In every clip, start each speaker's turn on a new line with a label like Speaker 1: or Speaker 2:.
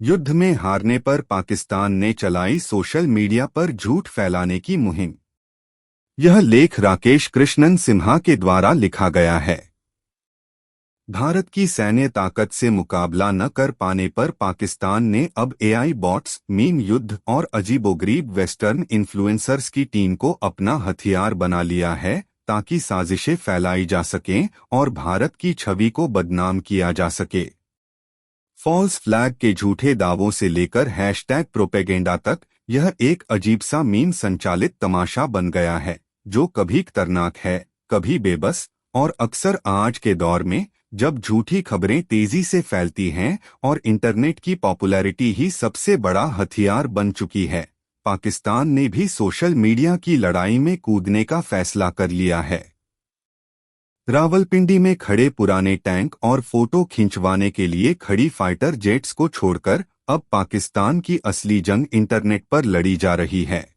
Speaker 1: युद्ध में हारने पर पाकिस्तान ने चलाई सोशल मीडिया पर झूठ फैलाने की मुहिम। यह लेख राकेश कृष्णन सिन्हा के द्वारा लिखा गया है। भारत की सैन्य ताकत से मुकाबला न कर पाने पर पाकिस्तान ने अब एआई बॉट्स, मीम युद्ध और अजीबोगरीब वेस्टर्न इन्फ्लुएंसर्स की टीम को अपना हथियार बना लिया है ताकि साजिशें फैलाई जा सकें और भारत की छवि को बदनाम किया जा सके। फॉल्स फ्लैग के झूठे दावों से लेकर हैशटैग प्रोपेगेंडा तक यह एक अजीब सा मीम संचालित तमाशा बन गया है जो कभी खतरनाक है, कभी बेबस और अक्सर आज के दौर में जब झूठी खबरें तेजी से फैलती हैं और इंटरनेट की पॉपुलैरिटी ही सबसे बड़ा हथियार बन चुकी है, पाकिस्तान ने भी सोशल मीडिया की लड़ाई में कूदने का फैसला कर लिया है। रावलपिंडी में खड़े पुराने टैंक और फोटो खिंचवाने के लिए खड़ी फाइटर जेट्स को छोड़कर अब पाकिस्तान की असली जंग इंटरनेट पर लड़ी जा रही है।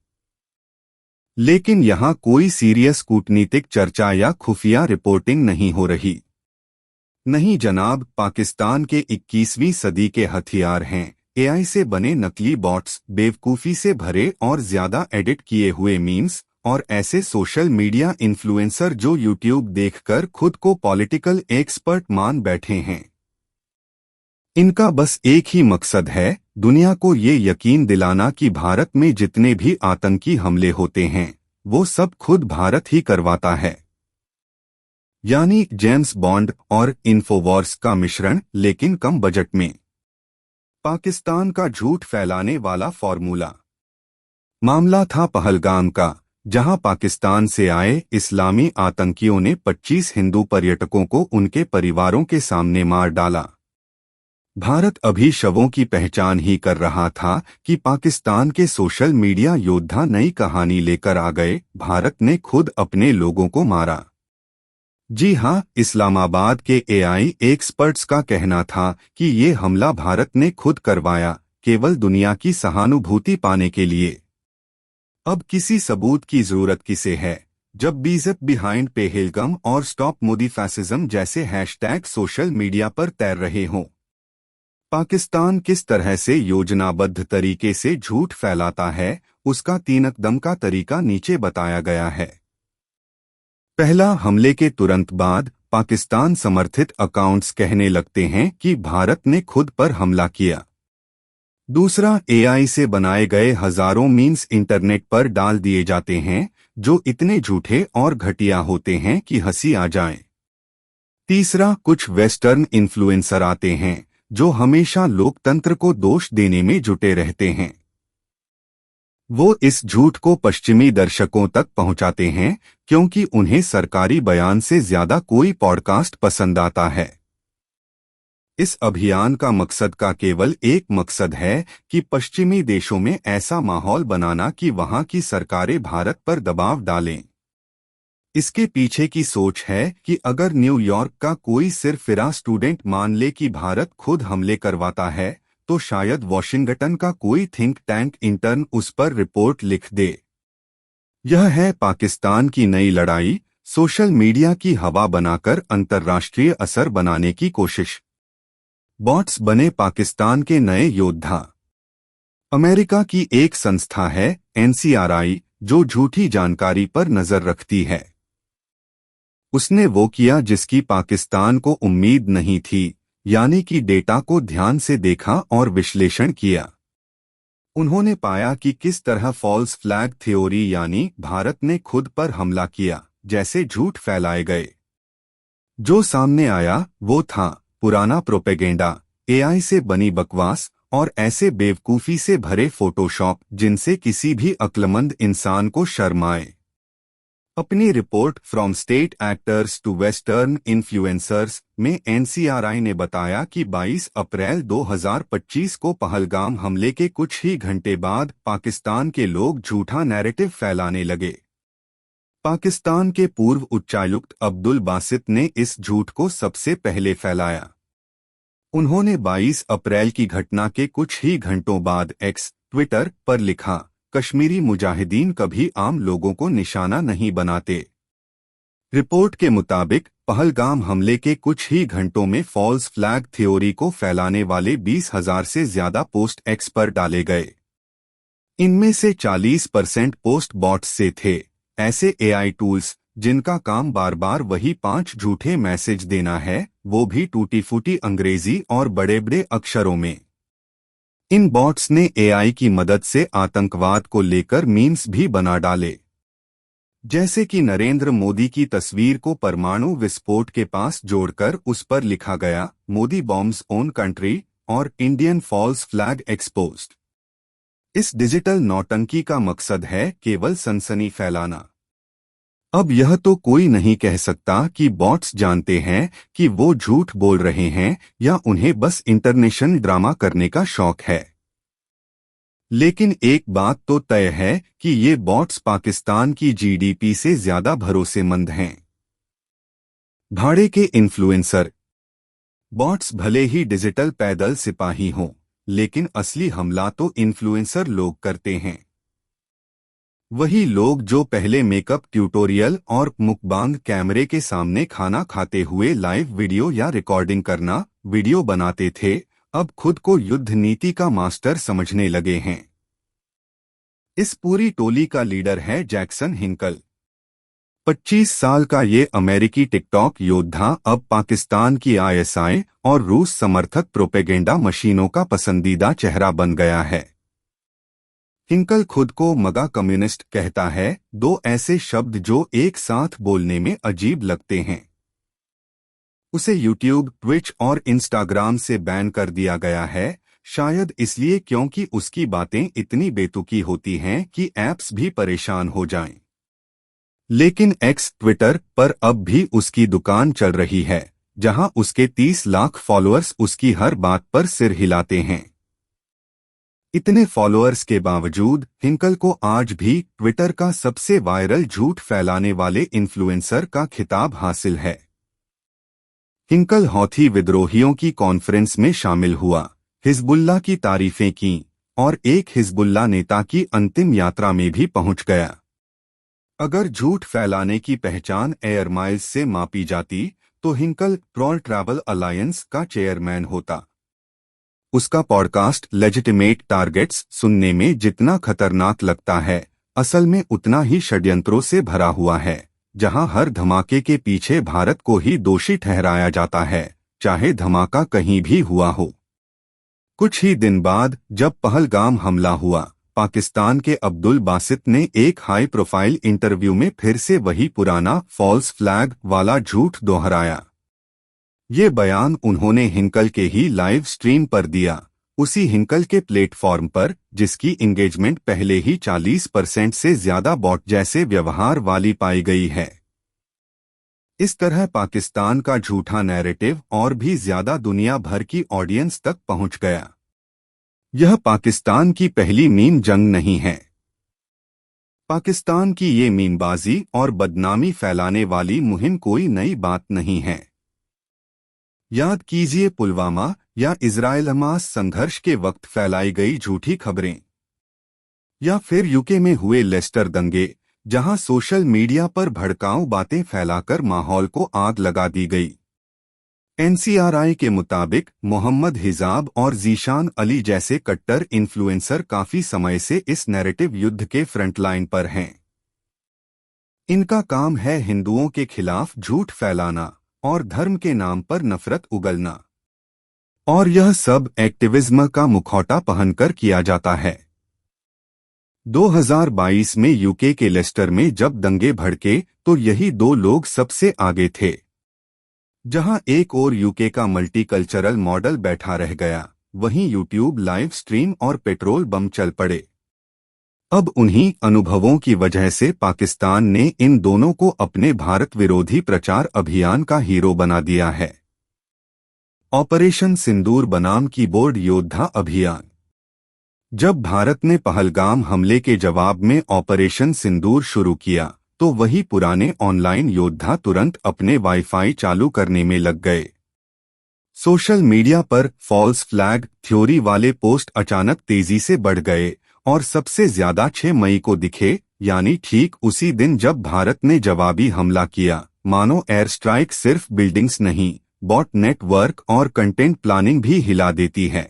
Speaker 1: लेकिन यहां कोई सीरियस कूटनीतिक चर्चा या खुफिया रिपोर्टिंग नहीं हो रही। नहीं जनाब, पाकिस्तान के 21वीं सदी के हथियार हैं एआई से बने नकली बॉट्स, बेवकूफ़ी से भरे और ज्यादा एडिट किए हुए मीम्स और ऐसे सोशल मीडिया इन्फ्लुएंसर जो यूट्यूब देखकर खुद को पॉलिटिकल एक्सपर्ट मान बैठे हैं। इनका बस एक ही मकसद है, दुनिया को ये यकीन दिलाना कि भारत में जितने भी आतंकी हमले होते हैं वो सब खुद भारत ही करवाता है। यानी जेम्स बॉन्ड और इन्फोवॉर्स का मिश्रण, लेकिन कम बजट में। पाकिस्तान का झूठ फैलाने वाला फॉर्मूला। मामला था पहलगाम का, जहां पाकिस्तान से आए इस्लामी आतंकियों ने 25 हिंदू पर्यटकों को उनके परिवारों के सामने मार डाला। भारत अभी शवों की पहचान ही कर रहा था कि पाकिस्तान के सोशल मीडिया योद्धा नई कहानी लेकर आ गए। भारत ने खुद अपने लोगों को मारा। जी हां, इस्लामाबाद के एआई एक्सपर्ट्स का कहना था कि ये हमला भारत ने खुद करवाया, केवल दुनिया की सहानुभूति पाने के लिए। अब किसी सबूत की जरूरत किसे है, जब बीजेप बिहाइंड पहलगाम और स्टॉप मोदी फैसिज्म जैसे हैशटैग सोशल मीडिया पर तैर रहे हों। पाकिस्तान किस तरह से योजनाबद्ध तरीके से झूठ फैलाता है, उसका 3 कदम का तरीका नीचे बताया गया है। पहला, हमले के तुरंत बाद पाकिस्तान समर्थित अकाउंट्स कहने लगते हैं कि भारत ने खुद पर हमला किया। दूसरा, एआई से बनाए गए हजारों मीम्स इंटरनेट पर डाल दिए जाते हैं जो इतने झूठे और घटिया होते हैं कि हंसी आ जाए। तीसरा, कुछ वेस्टर्न इन्फ्लुएंसर आते हैं जो हमेशा लोकतंत्र को दोष देने में जुटे रहते हैं। वो इस झूठ को पश्चिमी दर्शकों तक पहुंचाते हैं क्योंकि उन्हें सरकारी बयान से ज्यादा कोई पॉडकास्ट पसंद आता है। इस अभियान का मकसद का केवल एक मकसद है कि पश्चिमी देशों में ऐसा माहौल बनाना कि वहां की सरकारें भारत पर दबाव डालें। इसके पीछे की सोच है कि अगर न्यूयॉर्क का कोई सिरफिरा स्टूडेंट मान ले कि भारत खुद हमले करवाता है तो शायद वॉशिंगटन का कोई थिंक टैंक इंटर्न उस पर रिपोर्ट लिख दे। यह है पाकिस्तान की नई लड़ाई, सोशल मीडिया की हवा बनाकर अंतर्राष्ट्रीय असर बनाने की कोशिश। बॉट्स बने पाकिस्तान के नए योद्धा। अमेरिका की एक संस्था है NCRI जो झूठी जानकारी पर नजर रखती है। उसने वो किया जिसकी पाकिस्तान को उम्मीद नहीं थी, यानी कि डेटा को ध्यान से देखा और विश्लेषण किया। उन्होंने पाया कि किस तरह फॉल्स फ्लैग थ्योरी यानी भारत ने खुद पर हमला किया जैसे झूठ फैलाए गए। जो सामने आया वो था पुराना प्रोपेगेंडा, एआई से बनी बकवास और ऐसे बेवकूफ़ी से भरे फोटोशॉप जिनसे किसी भी अक्लमंद इंसान को शर्म आए। अपनी report from state actors to western influencers में NCRI ने बताया कि 22 अप्रैल 2025 को पहलगाम हमले के कुछ ही घंटे बाद पाकिस्तान के लोग झूठा नैरेटिव फैलाने लगे। पाकिस्तान के पूर्व उच्चायुक्त अब्दुल बासित ने इस झूठ को सबसे पहले फैलाया। उन्होंने 22 अप्रैल की घटना के कुछ ही घंटों बाद ट्विटर पर लिखा, कश्मीरी मुजाहिदीन कभी आम लोगों को निशाना नहीं बनाते। रिपोर्ट के मुताबिक पहलगाम हमले के कुछ ही घंटों में फॉल्स फ्लैग थ्योरी को फैलाने वाले 20,000 से ज्यादा पोस्ट एक्स पर डाले गए। इनमें से 40% पोस्ट बॉट्स से थे, ऐसे एआई टूल्स जिनका काम बार बार वही 5 झूठे मैसेज देना है, वो भी टूटी फूटी अंग्रेजी और बड़े बड़े अक्षरों में। इन बॉट्स ने एआई की मदद से आतंकवाद को लेकर मीम्स भी बना डाले, जैसे कि नरेंद्र मोदी की तस्वीर को परमाणु विस्फोट के पास जोड़कर उस पर लिखा गया मोदी बॉम्ब्स ओन कंट्री और इंडियन फॉल्स फ्लैग एक्सपोज्ड। इस डिजिटल नौटंकी का मकसद है केवल सनसनी फैलाना। अब यह तो कोई नहीं कह सकता कि बॉट्स जानते हैं कि वो झूठ बोल रहे हैं या उन्हें बस इंटरनेशनल ड्रामा करने का शौक है। लेकिन एक बात तो तय है कि ये बॉट्स पाकिस्तान की जीडीपी से ज्यादा भरोसेमंद हैं। भाड़े के इन्फ्लुएंसर। बॉट्स भले ही डिजिटल पैदल सिपाही हों, लेकिन असली हमला तो इन्फ्लुएंसर लोग करते हैं। वही लोग जो पहले मेकअप ट्यूटोरियल और मुकबांग कैमरे के सामने खाना खाते हुए लाइव वीडियो या रिकॉर्डिंग करना वीडियो बनाते थे, अब खुद को युद्ध नीति का मास्टर समझने लगे हैं। इस पूरी टोली का लीडर है जैक्सन हिंकल। 25 साल का ये अमेरिकी टिकटॉक योद्धा अब पाकिस्तान की आईएसआई और रूस समर्थक प्रोपेगेंडा मशीनों का पसंदीदा चेहरा बन गया है। हिंकल खुद को मगा कम्युनिस्ट कहता है, दो ऐसे शब्द जो एक साथ बोलने में अजीब लगते हैं। उसे यूट्यूब, ट्विच और इंस्टाग्राम से बैन कर दिया गया है, शायद इसलिए क्योंकि उसकी बातें इतनी बेतुकी होती हैं कि ऐप्स भी परेशान हो जाएं। लेकिन एक्स ट्विटर पर अब भी उसकी दुकान चल रही है, जहां उसके 30 लाख फॉलोअर्स उसकी हर बात पर सिर हिलाते हैं। इतने फॉलोअर्स के बावजूद हिंकल को आज भी ट्विटर का सबसे वायरल झूठ फैलाने वाले इन्फ्लुएंसर का खिताब हासिल है। हिंकल हौथी विद्रोहियों की कॉन्फ्रेंस में शामिल हुआ, हिजबुल्लाह की तारीफें की और एक हिजबुल्लाह नेता की अंतिम यात्रा में भी पहुंच गया। अगर झूठ फैलाने की पहचान एयर माइल्स से मापी जाती तो हिंकल ट्रोल ट्रैवल अलायंस का चेयरमैन होता। उसका पॉडकास्ट लेजिटिमेट टारगेट्स सुनने में जितना खतरनाक लगता है, असल में उतना ही षड्यंत्रों से भरा हुआ है, जहां हर धमाके के पीछे भारत को ही दोषी ठहराया जाता है, चाहे धमाका कहीं भी हुआ हो। कुछ ही दिन बाद जब पहलगाम हमला हुआ, पाकिस्तान के अब्दुल बासित ने एक हाई प्रोफाइल इंटरव्यू में फिर से वही पुराना फॉल्स फ्लैग वाला झूठ दोहराया। ये बयान उन्होंने हिंकल के ही लाइव स्ट्रीम पर दिया, उसी हिंकल के प्लेटफॉर्म पर जिसकी इंगेजमेंट पहले ही 40% से ज्यादा बॉट जैसे व्यवहार वाली पाई गई है। इस तरह पाकिस्तान का झूठा नैरेटिव और भी ज्यादा दुनिया भर की ऑडियंस तक पहुंच गया। यह पाकिस्तान की पहली मीम जंग नहीं है। पाकिस्तान की ये मीमबाजी और बदनामी फैलाने वाली मुहिम कोई नई बात नहीं है। याद कीजिए पुलवामा या इजराइल-हमास संघर्ष के वक्त फैलाई गई झूठी खबरें, या फिर यूके में हुए लेस्टर दंगे, जहां सोशल मीडिया पर भड़काऊ बातें फैलाकर माहौल को आग लगा दी गई। एनसीआरआई के मुताबिक मोहम्मद हिजाब और जीशान अली जैसे कट्टर इन्फ्लुएंसर काफी समय से इस नैरेटिव युद्ध के फ्रंटलाइन पर हैं। इनका काम है हिंदुओं के खिलाफ झूठ फैलाना और धर्म के नाम पर नफरत उगलना, और यह सब एक्टिविज्म का मुखौटा पहनकर किया जाता है। 2022 में यूके के लेस्टर में जब दंगे भड़के तो यही दो लोग सबसे आगे थे। जहां एक और यूके का मल्टीकल्चरल मॉडल बैठा रह गया, वहीं यूट्यूब लाइव स्ट्रीम और पेट्रोल बम चल पड़े। अब उन्हीं अनुभवों की वजह से पाकिस्तान ने इन दोनों को अपने भारत विरोधी प्रचार अभियान का हीरो बना दिया है। ऑपरेशन सिंदूर बनाम कीबोर्ड योद्धा अभियान। जब भारत ने पहलगाम हमले के जवाब में ऑपरेशन सिंदूर शुरू किया, तो वही पुराने ऑनलाइन योद्धा तुरंत अपने वाईफाई चालू करने में लग गए। सोशल मीडिया पर फॉल्स फ्लैग थ्योरी वाले पोस्ट अचानक तेजी से बढ़ गए और सबसे ज्यादा 6 मई को दिखे, यानी ठीक उसी दिन जब भारत ने जवाबी हमला किया, मानो एयर स्ट्राइक सिर्फ बिल्डिंग्स नहीं, बॉट नेटवर्क और कंटेंट प्लानिंग भी हिला देती है।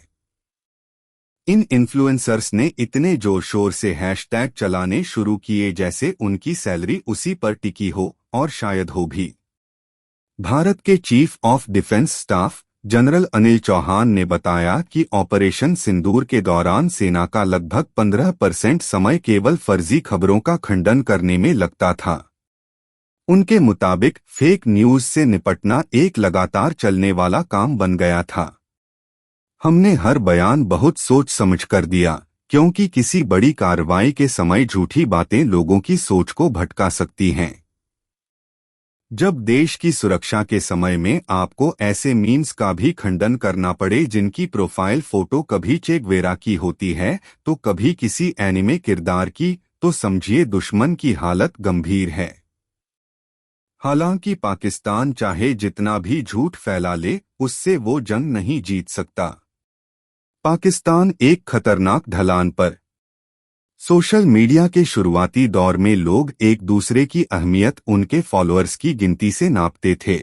Speaker 1: इन इन्फ्लुएंसर्स ने इतने जोर शोर से हैशटैग चलाने शुरू किए जैसे उनकी सैलरी उसी पर टिकी हो, और शायद हो भी। भारत के chief of defence staff general Anil Chauhan ने बताया कि ऑपरेशन सिंदूर के दौरान सेना का लगभग 15% समय केवल फर्जी खबरों का खंडन करने में लगता था। उनके मुताबिक फेक न्यूज से निपटना एक लगातार चलने वाला काम बन गया था। हमने हर बयान बहुत सोच समझ कर दिया, क्योंकि किसी बड़ी कार्रवाई के समय झूठी बातें लोगों की सोच को भटका सकती हैं। जब देश की सुरक्षा के समय में आपको ऐसे मीम्स का भी खंडन करना पड़े जिनकी प्रोफाइल फोटो कभी चे गुवेरा की होती है तो कभी किसी एनिमे किरदार की, तो समझिए दुश्मन की हालत गंभीर है। हालांकि पाकिस्तान चाहे जितना भी झूठ फैला ले, उससे वो जंग नहीं जीत सकता। पाकिस्तान एक खतरनाक ढलान पर। सोशल मीडिया के शुरुआती दौर में लोग एक दूसरे की अहमियत उनके फॉलोअर्स की गिनती से नापते थे।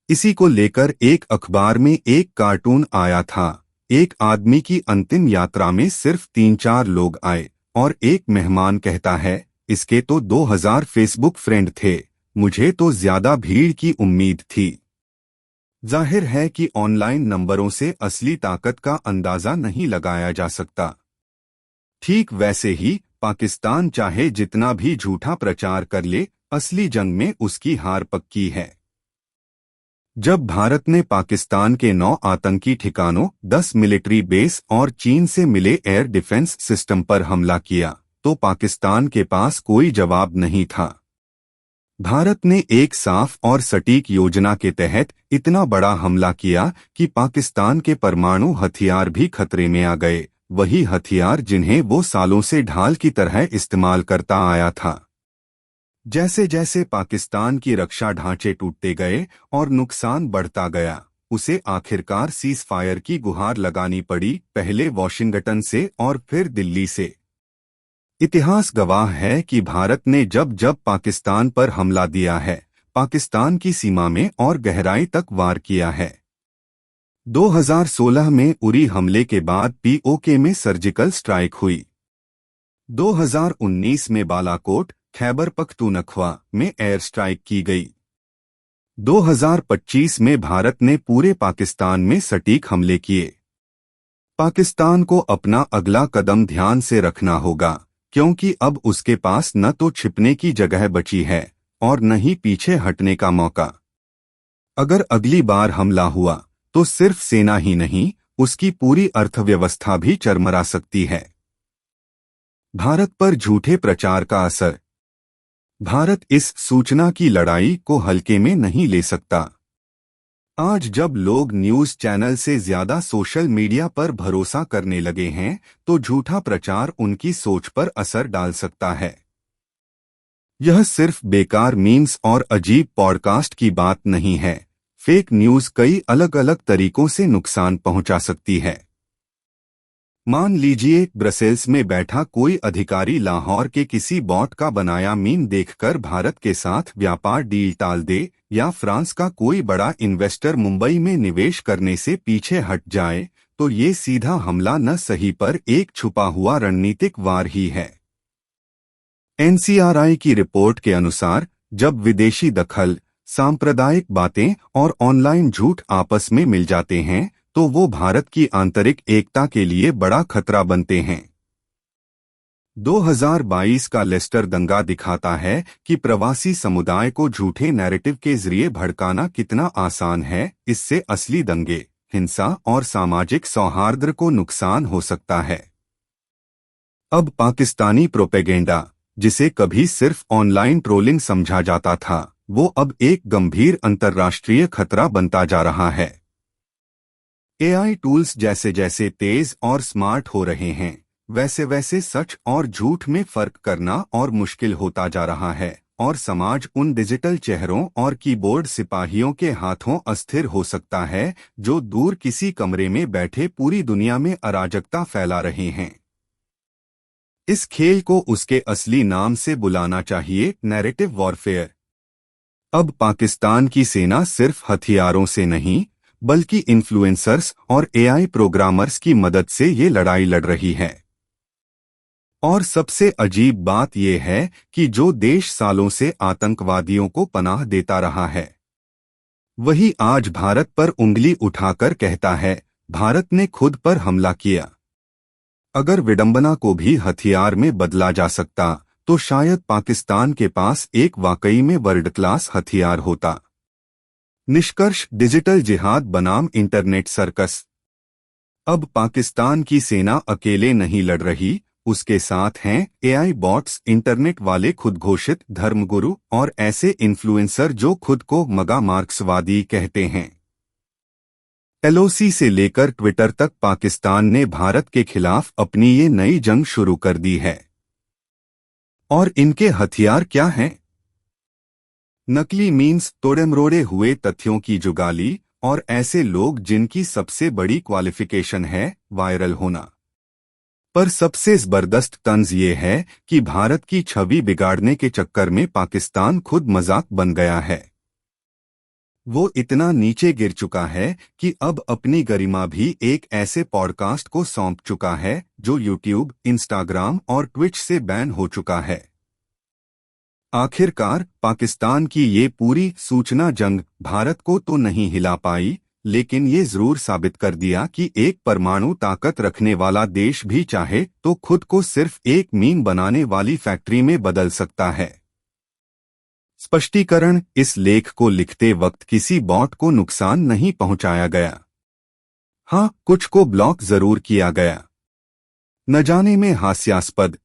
Speaker 1: इसी को लेकर एक अखबार में एक कार्टून आया था। एक आदमी की अंतिम यात्रा में सिर्फ 3-4 लोग आए और एक मेहमान कहता है, इसके तो 2000 फेसबुक फ्रेंड थे, मुझे तो ज्यादा भीड़ की उम्मीद थी। जाहिर है कि ऑनलाइन नंबरों से असली ताकत का अंदाजा नहीं लगाया जा सकता। ठीक वैसे ही पाकिस्तान चाहे जितना भी झूठा प्रचार कर ले, असली जंग में उसकी हार पक्की है। जब भारत ने पाकिस्तान के 9 आतंकी ठिकानों, 10 मिलिट्री बेस और चीन से मिले एयर डिफेंस सिस्टम पर हमला किया, तो पाकिस्तान के पास कोई जवाब नहीं था। भारत ने एक साफ और सटीक योजना के तहत इतना बड़ा हमला किया कि पाकिस्तान के परमाणु हथियार भी खतरे में आ गए, वही हथियार जिन्हें वो सालों से ढाल की तरह इस्तेमाल करता आया था। जैसे जैसे पाकिस्तान की रक्षा ढांचे टूटते गए और नुकसान बढ़ता गया, उसे आखिरकार सीज फायर की गुहार लगानी पड़ी, पहले वॉशिंगटन से और फिर दिल्ली से। इतिहास गवाह है कि भारत ने जब जब पाकिस्तान पर हमला दिया है, पाकिस्तान की सीमा में और गहराई तक वार किया है। 2016 में उरी हमले के बाद पीओके में सर्जिकल स्ट्राइक हुई। 2019 में बालाकोट, खैबर पख्तूनख्वा में एयर स्ट्राइक की गई। 2025 में भारत ने पूरे पाकिस्तान में सटीक हमले किए। पाकिस्तान को अपना अगला कदम ध्यान से रखना होगा, क्योंकि अब उसके पास न तो छिपने की जगह बची है और न ही पीछे हटने का मौका। अगर अगली बार हमला हुआ तो सिर्फ सेना ही नहीं, उसकी पूरी अर्थव्यवस्था भी चरमरा सकती है। भारत पर झूठे प्रचार का असर। भारत इस सूचना की लड़ाई को हल्के में नहीं ले सकता। आज जब लोग न्यूज चैनल से ज्यादा सोशल मीडिया पर भरोसा करने लगे हैं, तो झूठा प्रचार उनकी सोच पर असर डाल सकता है। यह सिर्फ बेकार मीम्स और अजीब पॉडकास्ट की बात नहीं है। फेक न्यूज कई अलग अलग तरीकों से नुकसान पहुंचा सकती है। मान लीजिए ब्रसेल्स में बैठा कोई अधिकारी लाहौर के किसी बॉट का बनाया मीम देखकर भारत के साथ व्यापार डील टाल दे, या फ्रांस का कोई बड़ा इन्वेस्टर मुंबई में निवेश करने से पीछे हट जाए, तो ये सीधा हमला न सही पर एक छुपा हुआ रणनीतिक वार ही है। एनसीआरआई की रिपोर्ट के अनुसार जब विदेशी दखल, सांप्रदायिक बातें और ऑनलाइन झूठ आपस में मिल जाते हैं, तो वो भारत की आंतरिक एकता के लिए बड़ा खतरा बनते हैं। 2022 का लेस्टर दंगा दिखाता है कि प्रवासी समुदाय को झूठे नैरेटिव के जरिए भड़काना कितना आसान है। इससे असली दंगे, हिंसा और सामाजिक सौहार्द को नुकसान हो सकता है। अब पाकिस्तानी प्रोपेगेंडा, जिसे कभी सिर्फ ऑनलाइन ट्रोलिंग समझा जाता था, वो अब एक गंभीर अंतर्राष्ट्रीय खतरा बनता जा रहा है। एआई टूल्स जैसे जैसे तेज और स्मार्ट हो रहे हैं, वैसे वैसे सच और झूठ में फर्क करना और मुश्किल होता जा रहा है, और समाज उन डिजिटल चेहरों और कीबोर्ड सिपाहियों के हाथों अस्थिर हो सकता है जो दूर किसी कमरे में बैठे पूरी दुनिया में अराजकता फैला रहे हैं। इस खेल को उसके असली नाम से बुलाना चाहिए, नैरेटिव वॉरफेयर। अब पाकिस्तान की सेना सिर्फ हथियारों से नहीं बल्कि इन्फ्लुएंसर्स और एआई प्रोग्रामर्स की मदद से ये लड़ाई लड़ रही है। और सबसे अजीब बात यह है कि जो देश सालों से आतंकवादियों को पनाह देता रहा है, वही आज भारत पर उंगली उठाकर कहता है भारत ने खुद पर हमला किया। अगर विडंबना को भी हथियार में बदला जा सकता तो शायद पाकिस्तान के पास एक वाकई में वर्ल्ड क्लास हथियार होता। निष्कर्ष, डिजिटल जिहाद बनाम इंटरनेट सर्कस। अब पाकिस्तान की सेना अकेले नहीं लड़ रही, उसके साथ हैं एआई बॉट्स, इंटरनेट वाले खुद घोषित धर्मगुरु और ऐसे इन्फ्लुएंसर जो खुद को मगा मार्क्सवादी कहते हैं। एलओसी से लेकर ट्विटर तक पाकिस्तान ने भारत के खिलाफ अपनी ये नई जंग शुरू कर दी है। और इनके हथियार क्या हैं? नकली मीम्स, तोड़मरोड़े हुए तथ्यों की जुगाली और ऐसे लोग जिनकी सबसे बड़ी क्वालिफिकेशन है वायरल होना। पर सबसे जबरदस्त तंज ये है कि भारत की छवि बिगाड़ने के चक्कर में पाकिस्तान खुद मजाक बन गया है। वो इतना नीचे गिर चुका है कि अब अपनी गरिमा भी एक ऐसे पॉडकास्ट को सौंप चुका है जो यूट्यूब, इंस्टाग्राम और ट्विच से बैन हो चुका है। आखिरकार पाकिस्तान की ये पूरी सूचना जंग भारत को तो नहीं हिला पाई, लेकिन ये जरूर साबित कर दिया कि एक परमाणु ताकत रखने वाला देश भी चाहे तो खुद को सिर्फ एक मीम बनाने वाली फैक्ट्री में बदल सकता है। स्पष्टीकरण, इस लेख को लिखते वक्त किसी बॉट को नुकसान नहीं पहुंचाया गया। हाँ, कुछ को ब्लॉक जरूर किया गया। न जाने में हास्यास्पद